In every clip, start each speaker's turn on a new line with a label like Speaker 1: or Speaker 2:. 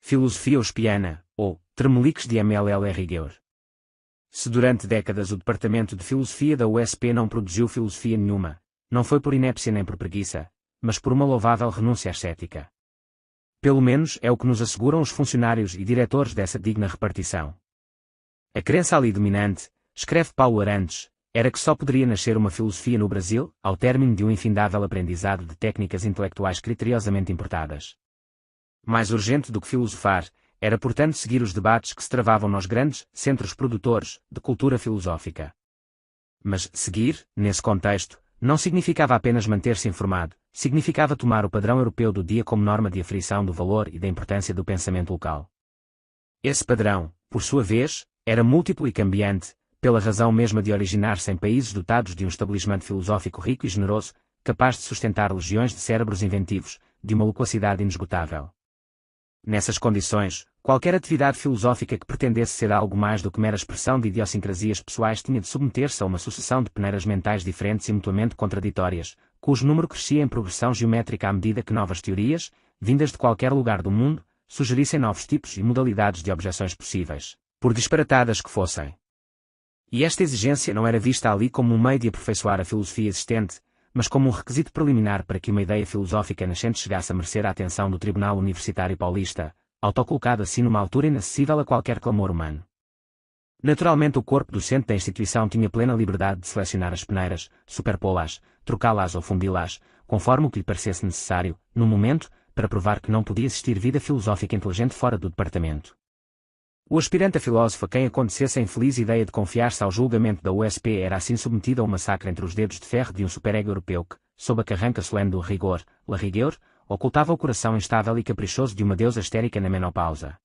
Speaker 1: Filosofia Uspiana, ou Tremeliques de MLL Rigor. Se durante décadas o Departamento de Filosofia da USP não produziu filosofia nenhuma, não foi por inépcia nem por preguiça, mas por uma louvável renúncia ascética. Pelo menos é o que nos asseguram os funcionários e diretores dessa digna repartição. A crença ali dominante, escreve Paulo Arantes, era que só poderia nascer uma filosofia no Brasil, ao término de um infindável aprendizado de técnicas intelectuais criteriosamente importadas. Mais urgente do que filosofar, era portanto seguir os debates que se travavam nos grandes centros produtores de cultura filosófica. Mas seguir, nesse contexto, não significava apenas manter-se informado, significava tomar o padrão europeu do dia como norma de aferição do valor e da importância do pensamento local. Esse padrão, por sua vez, era múltiplo e cambiante, pela razão mesma de originar-se em países dotados de um estabelecimento filosófico rico e generoso, capaz de sustentar legiões de cérebros inventivos, de uma loquacidade inesgotável. Nessas condições, qualquer atividade filosófica que pretendesse ser algo mais do que mera expressão de idiosincrasias pessoais tinha de submeter-se a uma sucessão de peneiras mentais diferentes e mutuamente contraditórias, cujo número crescia em progressão geométrica à medida que novas teorias, vindas de qualquer lugar do mundo, sugerissem novos tipos e modalidades de objeções possíveis, por disparatadas que fossem. E esta exigência não era vista ali como um meio de aperfeiçoar a filosofia existente, mas como um requisito preliminar para que uma ideia filosófica nascente chegasse a merecer a atenção do Tribunal Universitário Paulista, autocolocado assim numa altura inacessível a qualquer clamor humano. Naturalmente o corpo docente da instituição tinha plena liberdade de selecionar as peneiras, superpô-las, trocá-las ou fundi-las, conforme o que lhe parecesse necessário, no momento, para provar que não podia existir vida filosófica inteligente fora do departamento. O aspirante a filósofo a quem acontecesse a infeliz ideia de confiar-se ao julgamento da USP era assim submetido a um massacre entre os dedos de ferro de um superego europeu que, sob a carranca solene do rigor, la rigueur, ocultava o coração instável e caprichoso de uma deusa histérica na menopausa.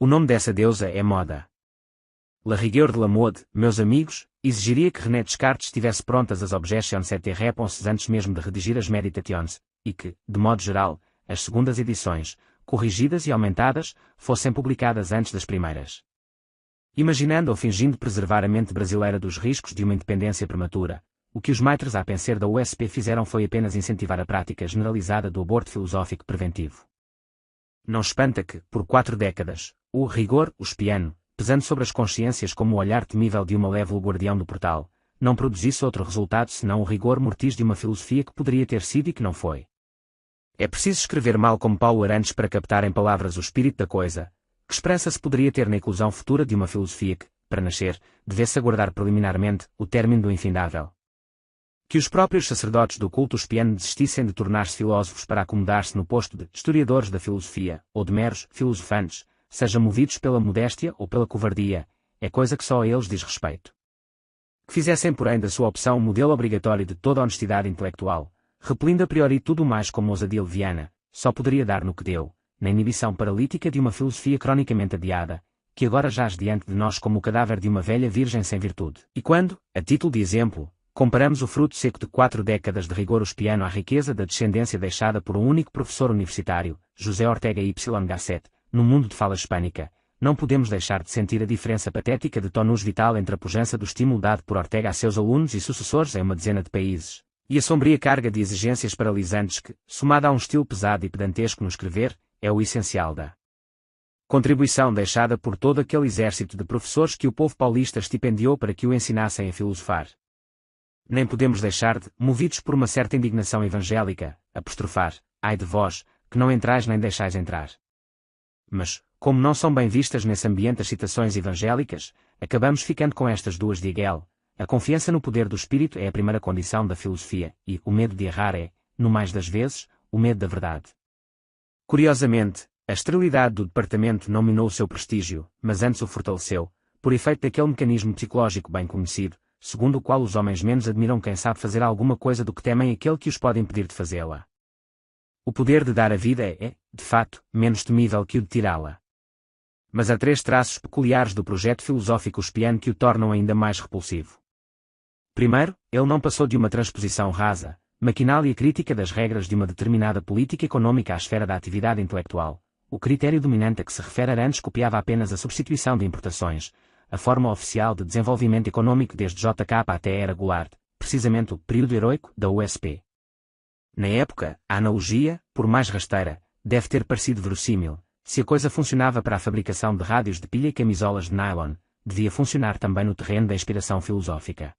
Speaker 1: O nome dessa deusa é moda. La rigueur de la mode, meus amigos, exigiria que René Descartes tivesse prontas as objections et réponses antes mesmo de redigir as Meditations, e que, de modo geral, as segundas edições, corrigidas e aumentadas, fossem publicadas antes das primeiras. Imaginando ou fingindo preservar a mente brasileira dos riscos de uma independência prematura, o que os maitres a pensar da USP fizeram foi apenas incentivar a prática generalizada do aborto filosófico preventivo. Não espanta que, por 4 décadas, o rigor uspiano, pesando sobre as consciências como o olhar temível de um malévolo guardião do portal, não produzisse outro resultado senão o rigor mortis de uma filosofia que poderia ter sido e que não foi. É preciso escrever mal como Paulo Arantes para captar em palavras o espírito da coisa. Que esperança se poderia ter na eclosão futura de uma filosofia que, para nascer, devesse aguardar preliminarmente o término do infindável? Que os próprios sacerdotes do culto uspiano desistissem de tornar-se filósofos para acomodar-se no posto de historiadores da filosofia, ou de meros filosofantes, seja movidos pela modéstia ou pela covardia, é coisa que só a eles diz respeito. Que fizessem porém da sua opção um modelo obrigatório de toda a honestidade intelectual, repelindo a priori tudo mais como ousadia leviana, só poderia dar no que deu, na inibição paralítica de uma filosofia cronicamente adiada, que agora jaz diante de nós como o cadáver de uma velha virgem sem virtude. E quando, a título de exemplo, comparamos o fruto seco de 4 décadas de rigor uspiano à riqueza da descendência deixada por um único professor universitário, José Ortega y Gasset, no mundo de fala hispânica, não podemos deixar de sentir a diferença patética de tonus vital entre a pujança do estímulo dado por Ortega a seus alunos e sucessores em uma dezena de países, e a sombria carga de exigências paralisantes que, somada a um estilo pesado e pedantesco no escrever, é o essencial da contribuição deixada por todo aquele exército de professores que o povo paulista estipendiou para que o ensinassem a filosofar. Nem podemos deixar de, movidos por uma certa indignação evangélica, apostrofar, ai de vós, que não entrais nem deixais entrar. Mas, como não são bem vistas nesse ambiente as citações evangélicas, acabamos ficando com estas duas de Hegel. A confiança no poder do espírito é a primeira condição da filosofia, e o medo de errar é, no mais das vezes, o medo da verdade. Curiosamente, a esterilidade do departamento não minou o seu prestígio, mas antes o fortaleceu, por efeito daquele mecanismo psicológico bem conhecido, segundo o qual os homens menos admiram quem sabe fazer alguma coisa do que temem aquele que os pode impedir de fazê-la. O poder de dar a vida é, de fato, menos temível que o de tirá-la. Mas há 3 traços peculiares do projeto filosófico uspiano que o tornam ainda mais repulsivo. Primeiro, ele não passou de uma transposição rasa, maquinal e crítica das regras de uma determinada política econômica à esfera da atividade intelectual. O critério dominante a que se refere Arantes copiava apenas a substituição de importações, a forma oficial de desenvolvimento econômico desde JK até Era Goulart, precisamente o período heroico da USP. Na época, a analogia, por mais rasteira, deve ter parecido verossímil, Se a coisa funcionava para a fabricação de rádios de pilha e camisolas de nylon, devia funcionar também no terreno da inspiração filosófica.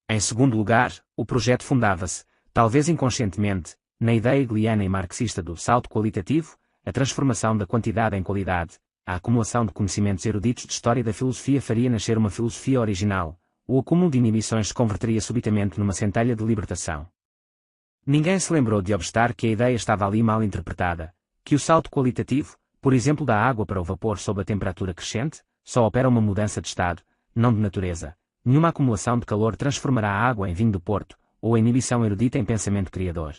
Speaker 1: Em segundo lugar, o projeto fundava-se, talvez inconscientemente, na ideia hegeliana e marxista do salto qualitativo, a transformação da quantidade em qualidade, a acumulação de conhecimentos eruditos de história da filosofia faria nascer uma filosofia original, o acúmulo de inibições se converteria subitamente numa centelha de libertação. Ninguém se lembrou de obstar que a ideia estava ali mal interpretada, que o salto qualitativo, por exemplo da água para o vapor sob a temperatura crescente, só opera uma mudança de estado, não de natureza. Nenhuma acumulação de calor transformará a água em vinho do Porto, ou a inibição erudita em pensamento criador.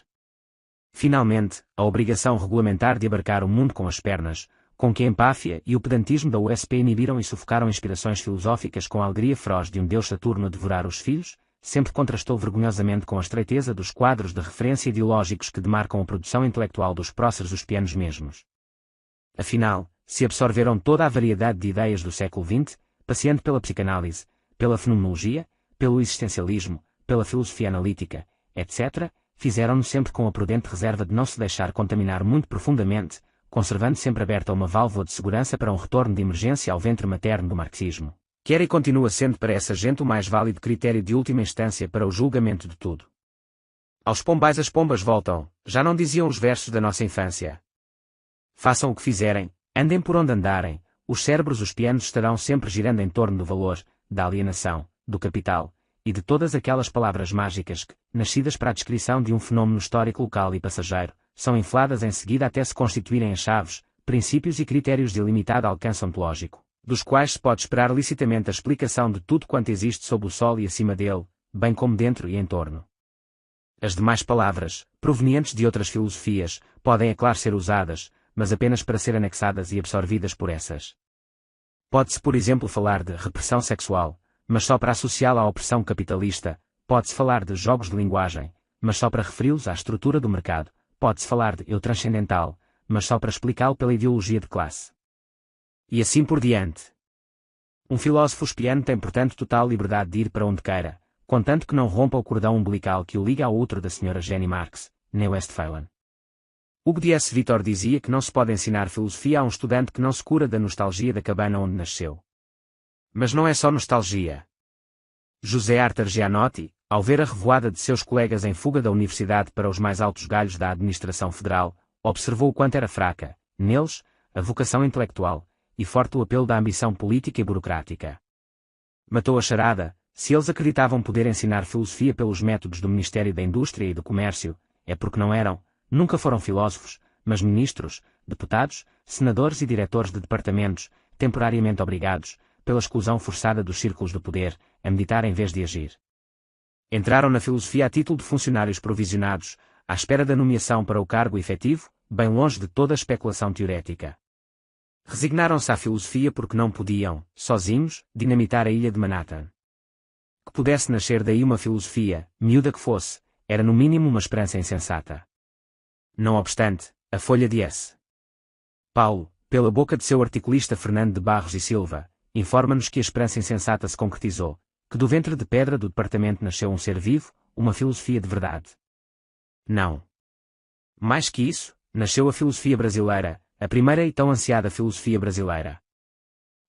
Speaker 1: Finalmente, a obrigação regulamentar de abarcar o mundo com as pernas, com que a empáfia e o pedantismo da USP inibiram e sufocaram inspirações filosóficas com a alegria feroz de um deus Saturno a devorar os filhos, sempre contrastou vergonhosamente com a estreiteza dos quadros de referência ideológicos que demarcam a produção intelectual dos próceres uspianos mesmos. Afinal, se absorveram toda a variedade de ideias do século XX, passeando pela psicanálise, pela fenomenologia, pelo existencialismo, pela filosofia analítica, etc., fizeram-no sempre com a prudente reserva de não se deixar contaminar muito profundamente, conservando sempre aberta uma válvula de segurança para um retorno de emergência ao ventre materno do marxismo, que era e continua sendo para essa gente o mais válido critério de última instância para o julgamento de tudo. Aos pombais as pombas voltam, já não diziam os versos da nossa infância. Façam o que fizerem, andem por onde andarem, os cérebros os pianos estarão sempre girando em torno do valor, da alienação, do capital, e de todas aquelas palavras mágicas que, nascidas para a descrição de um fenómeno histórico local e passageiro, são infladas em seguida até se constituírem em chaves, princípios e critérios de ilimitado alcance ontológico, dos quais se pode esperar licitamente a explicação de tudo quanto existe sob o sol e acima dele, bem como dentro e em torno. As demais palavras, provenientes de outras filosofias, podem, é claro, ser usadas, mas apenas para ser anexadas e absorvidas por essas. Pode-se, por exemplo, falar de repressão sexual, mas só para associá-la à opressão capitalista, pode-se falar de jogos de linguagem, mas só para referi-los à estrutura do mercado, pode-se falar de eu transcendental, mas só para explicá-lo pela ideologia de classe. E assim por diante. Um filósofo uspiano tem portanto total liberdade de ir para onde queira, contanto que não rompa o cordão umbilical que o liga ao outro da Sra. Jenny Marx, nem Westphalen. Hugo de S. Vitor dizia que não se pode ensinar filosofia a um estudante que não se cura da nostalgia da cabana onde nasceu. Mas não é só nostalgia. José Arthur Gianotti, ao ver a revoada de seus colegas em fuga da universidade para os mais altos galhos da administração federal, observou o quanto era fraca, neles, a vocação intelectual, e forte o apelo da ambição política e burocrática. Matou a charada: se eles acreditavam poder ensinar filosofia pelos métodos do Ministério da Indústria e do Comércio, é porque não eram, nunca foram filósofos, mas ministros, deputados, senadores e diretores de departamentos, temporariamente obrigados, pela exclusão forçada dos círculos do poder, a meditar em vez de agir. Entraram na filosofia a título de funcionários provisionados, à espera da nomeação para o cargo efetivo, bem longe de toda a especulação teorética. Resignaram-se à filosofia porque não podiam, sozinhos, dinamitar a ilha de Manhattan. Que pudesse nascer daí uma filosofia, miúda que fosse, era no mínimo uma esperança insensata. Não obstante, a Folha de S. Paulo, pela boca de seu articulista Fernando de Barros e Silva, informa-nos que a esperança insensata se concretizou, que do ventre de pedra do departamento nasceu um ser vivo, uma filosofia de verdade. Não. Mais que isso, nasceu a filosofia brasileira, a primeira e tão ansiada filosofia brasileira.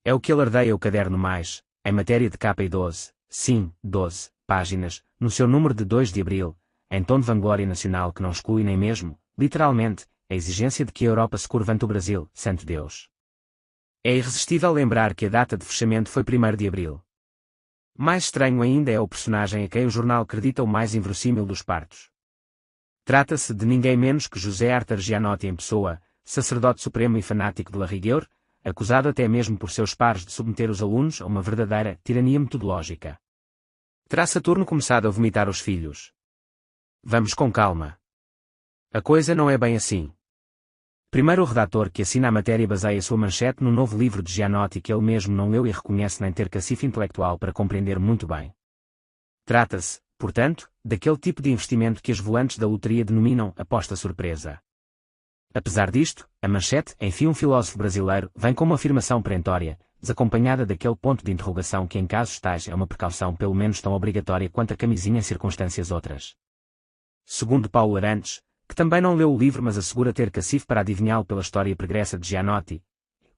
Speaker 1: É o que alardeia o caderno mais, em matéria de capa e 12, sim, 12, páginas, no seu número de 2 de abril, em tom de vanglória nacional que não exclui nem mesmo, literalmente, a exigência de que a Europa se curva ante o Brasil, santo Deus. É irresistível lembrar que a data de fechamento foi 1º de abril. Mais estranho ainda é o personagem a quem o jornal acredita o mais inverossímil dos partos. Trata-se de ninguém menos que José Arthur Gianotti em pessoa, sacerdote supremo e fanático de La Rigueur, acusado até mesmo por seus pares de submeter os alunos a uma verdadeira tirania metodológica. Terá Saturno começado a vomitar os filhos? Vamos com calma. A coisa não é bem assim. Primeiro o redator que assina a matéria baseia sua manchete no novo livro de Gianotti que ele mesmo não leu e reconhece nem ter cacife intelectual para compreender muito bem. Trata-se, portanto, daquele tipo de investimento que as volantes da loteria denominam aposta surpresa. Apesar disto, a manchete, enfim um filósofo brasileiro, vem com uma afirmação perentória, desacompanhada daquele ponto de interrogação que em casos tais é uma precaução pelo menos tão obrigatória quanto a camisinha em circunstâncias outras. Segundo Paulo Arantes, que também não leu o livro mas assegura ter cacife para adivinhá-lo pela história pregressa de Gianotti.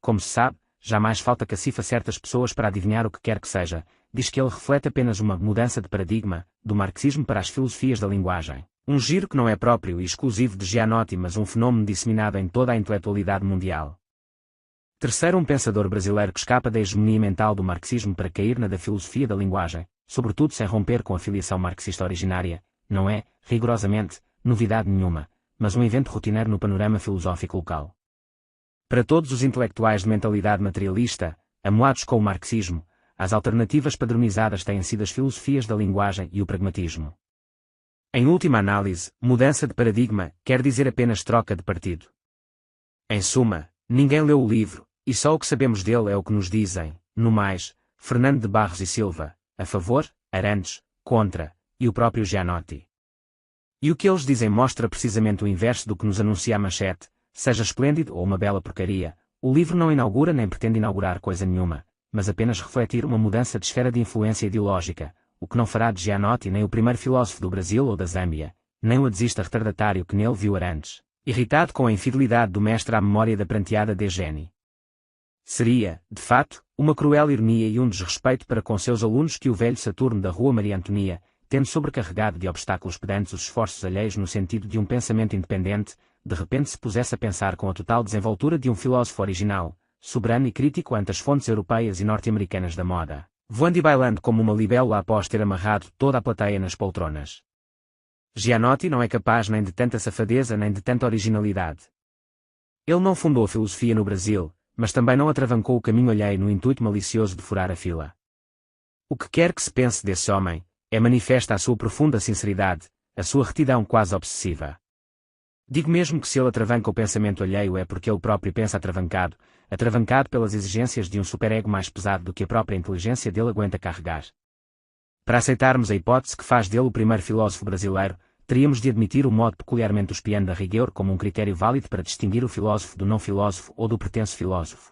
Speaker 1: Como se sabe, jamais falta cacife a certas pessoas para adivinhar o que quer que seja, diz que ele reflete apenas uma mudança de paradigma, do marxismo para as filosofias da linguagem. Um giro que não é próprio e exclusivo de Gianotti mas um fenómeno disseminado em toda a intelectualidade mundial. Terceiro, um pensador brasileiro que escapa da hegemonia mental do marxismo para cair na da filosofia da linguagem, sobretudo sem romper com a filiação marxista originária, não é, rigorosamente, novidade nenhuma, mas um evento rotineiro no panorama filosófico local. Para todos os intelectuais de mentalidade materialista, amoados com o marxismo, as alternativas padronizadas têm sido as filosofias da linguagem e o pragmatismo. Em última análise, mudança de paradigma quer dizer apenas troca de partido. Em suma, ninguém leu o livro, e só o que sabemos dele é o que nos dizem, no mais, Fernando de Barros e Silva, a favor, Arantes, contra, e o próprio Gianotti. E o que eles dizem mostra precisamente o inverso do que nos anuncia a manchete, seja esplêndido ou uma bela porcaria, o livro não inaugura nem pretende inaugurar coisa nenhuma, mas apenas refletir uma mudança de esfera de influência ideológica, o que não fará de Gianotti nem o primeiro filósofo do Brasil ou da Zâmbia, nem o adesista retardatário que nele viu Arantes, irritado com a infidelidade do mestre à memória da pranteada de Geni. Seria, de fato, uma cruel ironia e um desrespeito para com seus alunos que o velho Saturno da Rua Maria Antonia, tendo sobrecarregado de obstáculos pedantes os esforços alheios no sentido de um pensamento independente, de repente se pusesse a pensar com a total desenvoltura de um filósofo original, soberano e crítico ante as fontes europeias e norte-americanas da moda, voando e bailando como uma libélula após ter amarrado toda a plateia nas poltronas. Gianotti não é capaz nem de tanta safadeza nem de tanta originalidade. Ele não fundou a filosofia no Brasil, mas também não atravancou o caminho alheio no intuito malicioso de furar a fila. O que quer que se pense desse homem, é manifesta a sua profunda sinceridade, a sua retidão quase obsessiva. Digo mesmo que se ele atravanca o pensamento alheio é porque ele próprio pensa atravancado pelas exigências de um superego mais pesado do que a própria inteligência dele aguenta carregar. Para aceitarmos a hipótese que faz dele o primeiro filósofo brasileiro, teríamos de admitir o modo peculiarmente uspiano da Rigeur como um critério válido para distinguir o filósofo do não filósofo ou do pretenso filósofo.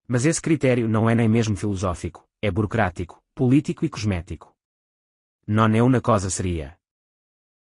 Speaker 1: Mas esse critério não é nem mesmo filosófico, é burocrático, político e cosmético. Non é uma coisa seria.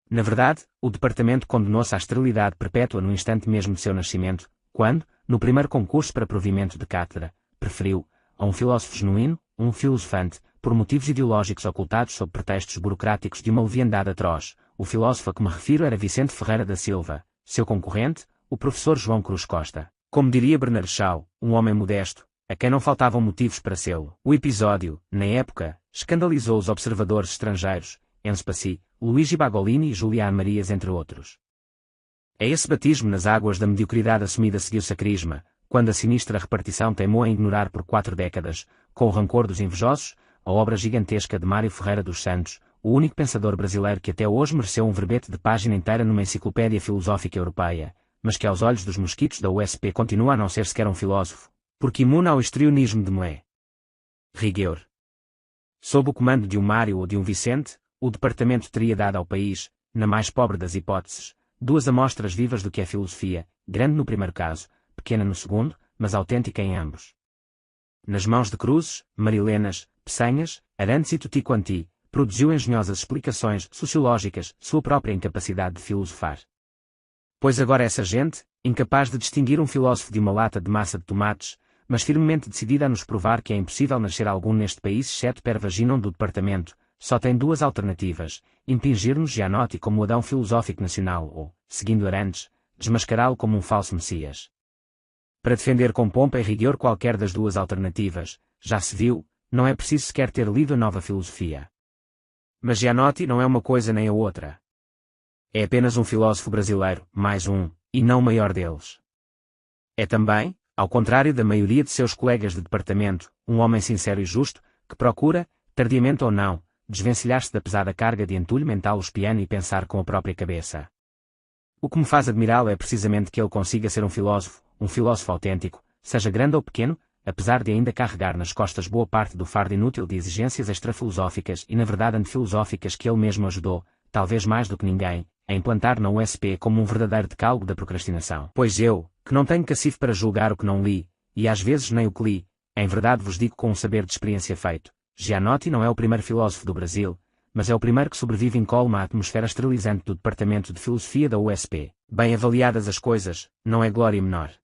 Speaker 1: Na verdade, o departamento condenou-se à esterilidade perpétua no instante mesmo de seu nascimento, quando, no primeiro concurso para provimento de cátedra, preferiu, a um filósofo genuíno, um filosofante, por motivos ideológicos ocultados sob pretextos burocráticos de uma leviandade atroz. O filósofo a que me refiro era Vicente Ferreira da Silva, seu concorrente, o professor João Cruz Costa. Como diria Bernard Shaw, um homem modesto, a quem não faltavam motivos para sê-lo. O episódio, na época, escandalizou os observadores estrangeiros, Enzo Passi, Luigi Bagolini e Julián Marias entre outros. A esse batismo nas águas da mediocridade assumida seguiu-se a crisma, quando a sinistra repartição teimou em ignorar por 4 décadas, com o rancor dos invejosos, a obra gigantesca de Mário Ferreira dos Santos, o único pensador brasileiro que até hoje mereceu um verbete de página inteira numa enciclopédia filosófica europeia, mas que aos olhos dos mosquitos da USP continua a não ser sequer um filósofo, porque imune ao histrionismo de Moé. Rigeur. Sob o comando de um Mário ou de um Vicente, o departamento teria dado ao país, na mais pobre das hipóteses, 2 amostras vivas do que é filosofia, grande no primeiro caso, pequena no segundo, mas autêntica em ambos. Nas mãos de Cruzes, Marilenas, Peçanhas, Arantes e Tutti Quanti, produziu engenhosas explicações sociológicas, sua própria incapacidade de filosofar. Pois agora essa gente, incapaz de distinguir um filósofo de uma lata de massa de tomates, mas firmemente decidida a nos provar que é impossível nascer algum neste país exceto per vaginam do departamento, só tem 2 alternativas, impingir-nos Gianotti como o Adão filosófico nacional ou, seguindo Arantes, desmascará-lo como um falso Messias. Para defender com pompa e rigor qualquer das 2 alternativas, já se viu, não é preciso sequer ter lido a Nova Filosofia. Mas Gianotti não é uma coisa nem a outra. É apenas um filósofo brasileiro, mais um, e não o maior deles. É também, ao contrário da maioria de seus colegas de departamento, um homem sincero e justo, que procura, tardiamente ou não, desvencilhar-se da pesada carga de entulho mental uspiano e pensar com a própria cabeça. O que me faz admirá-lo é precisamente que ele consiga ser um filósofo autêntico, seja grande ou pequeno, apesar de ainda carregar nas costas boa parte do fardo inútil de exigências extrafilosóficas e na verdade antifilosóficas que ele mesmo ajudou, talvez mais do que ninguém, a implantar na USP como um verdadeiro decálogo da procrastinação. Pois eu, que não tenho cacife para julgar o que não li, e às vezes nem o que li, em verdade vos digo com um saber de experiência feito, Gianotti não é o primeiro filósofo do Brasil, mas é o primeiro que sobrevive incólume à atmosfera esterilizante do Departamento de Filosofia da USP. Bem avaliadas as coisas, não é glória menor.